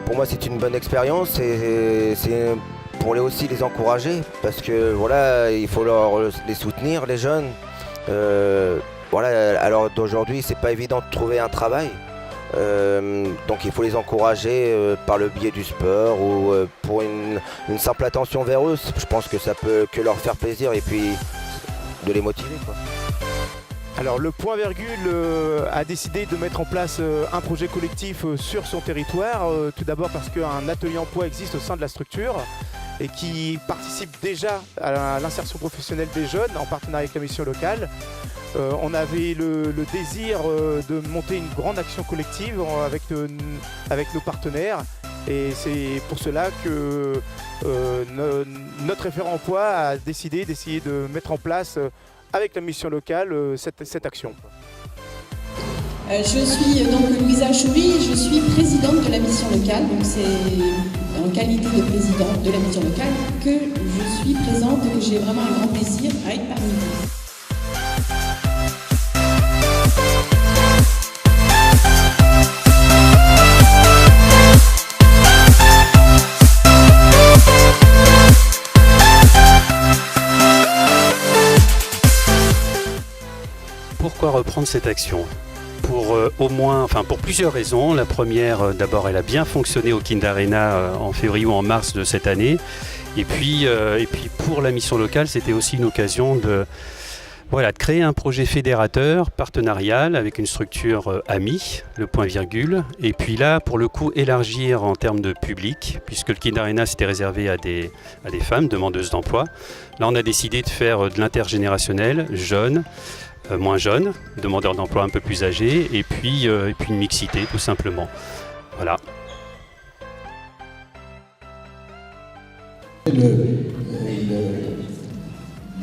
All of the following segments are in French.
Pour moi, c'est une bonne expérience. C'est pour aussi les encourager, parce que voilà, il faut les soutenir, les jeunes. Voilà, alors d'aujourd'hui, c'est pas évident de trouver un travail. Donc il faut les encourager par le biais du sport ou pour une simple attention vers eux. Je pense que ça peut que leur faire plaisir et puis de les motiver, quoi. Alors le Point Virgule a décidé de mettre en place un projet collectif sur son territoire. Tout d'abord parce qu'un atelier emploi existe au sein de la structure et qui participe déjà à l'insertion professionnelle des jeunes en partenariat avec la mission locale. On avait le désir de monter une grande action collective avec nos partenaires, et c'est pour cela que notre référent emploi a décidé d'essayer de mettre en place avec la mission locale cette action. Je suis donc Louisa Choury, je suis présidente de la mission locale, donc c'est en qualité de présidente de la mission locale que je suis présente et que j'ai vraiment un grand plaisir à être parmi vous. Pourquoi reprendre cette action ? Pour plusieurs raisons. La première, d'abord, elle a bien fonctionné au Kind Arena en février ou en mars de cette année. Et puis pour la mission locale, c'était aussi une occasion de créer un projet fédérateur, partenarial, avec une structure amie, le Point Virgule. Et puis là, pour le coup, élargir en termes de public, puisque le Kind Arena, c'était réservé à des femmes demandeuses d'emploi. Là, on a décidé de faire de l'intergénérationnel, jeunes, moins jeunes, demandeurs d'emploi un peu plus âgés, et puis une mixité tout simplement. Voilà.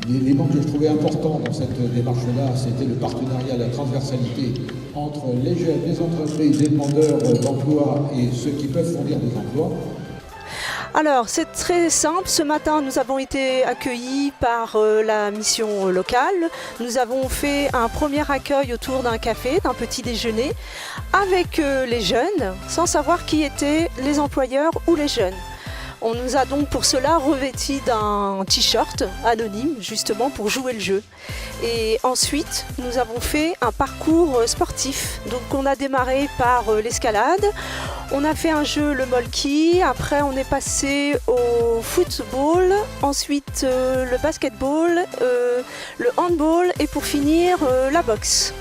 L'élément que je trouvais important dans cette démarche-là, c'était le partenariat, la transversalité entre les jeunes, les entreprises, les demandeurs d'emploi et ceux qui peuvent fournir des emplois. Alors, c'est très simple. Ce matin, nous avons été accueillis par la mission locale. Nous avons fait un premier accueil autour d'un café, d'un petit déjeuner, avec les jeunes, sans savoir qui étaient les employeurs ou les jeunes. On nous a donc pour cela revêtis d'un t-shirt anonyme, justement pour jouer le jeu. Et ensuite, nous avons fait un parcours sportif. Donc on a démarré par l'escalade, on a fait un jeu, le molki, après on est passé au football, ensuite le basketball, le handball et pour finir la boxe.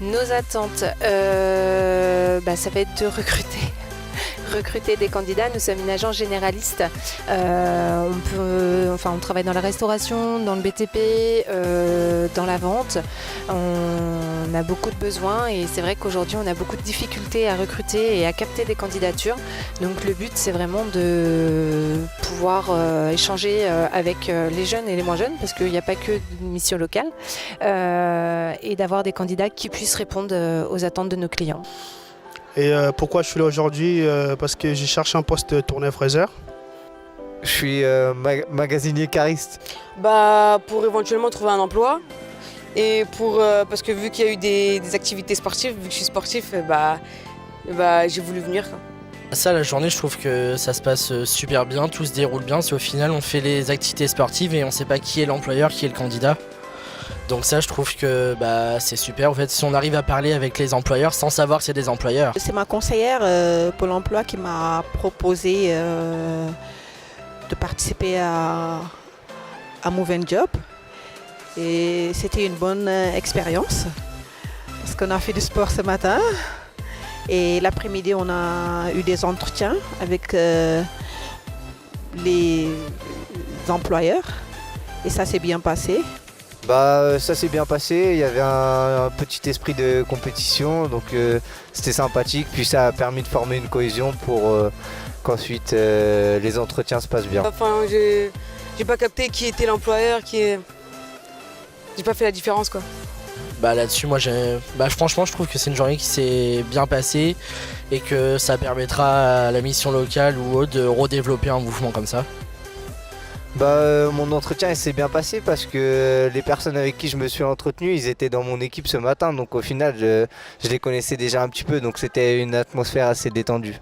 Nos attentes, ça va être de recruter des candidats. Nous sommes une agence généraliste. On travaille dans la restauration, dans le BTP, dans la vente. On a beaucoup de besoins et c'est vrai qu'aujourd'hui on a beaucoup de difficultés à recruter et à capter des candidatures. Donc le but c'est vraiment de pouvoir échanger avec les jeunes et les moins jeunes, parce qu'il n'y a pas que de mission locale, et d'avoir des candidats qui puissent répondre aux attentes de nos clients. Et pourquoi je suis là aujourd'hui ? Parce que j'ai cherché un poste tourneur-fraiseur. Je suis magasinier cariste. Pour éventuellement trouver un emploi et parce que vu qu'il y a eu des activités sportives, vu que je suis sportif, j'ai voulu venir. Ça, la journée, je trouve que ça se passe super bien, tout se déroule bien. C'est au final, on fait les activités sportives et on ne sait pas qui est l'employeur, qui est le candidat. Donc ça, je trouve que c'est super. En fait, si on arrive à parler avec les employeurs sans savoir que c'est des employeurs. C'est ma conseillère Pôle emploi qui m'a proposé de participer à Move & Job. Et c'était une bonne expérience parce qu'on a fait du sport ce matin. Et l'après-midi, on a eu des entretiens avec les employeurs. Et ça s'est bien passé. Ça s'est bien passé, il y avait un petit esprit de compétition, donc c'était sympathique, puis ça a permis de former une cohésion pour qu'ensuite les entretiens se passent bien. Enfin, j'ai pas capté qui était l'employeur, j'ai pas fait la différence quoi. Là-dessus, moi, franchement, je trouve que c'est une journée qui s'est bien passée et que ça permettra à la mission locale ou autre de redévelopper un mouvement comme ça. Mon entretien s'est bien passé parce que les personnes avec qui je me suis entretenu, ils étaient dans mon équipe ce matin. Donc au final, je les connaissais déjà un petit peu. Donc c'était une atmosphère assez détendue.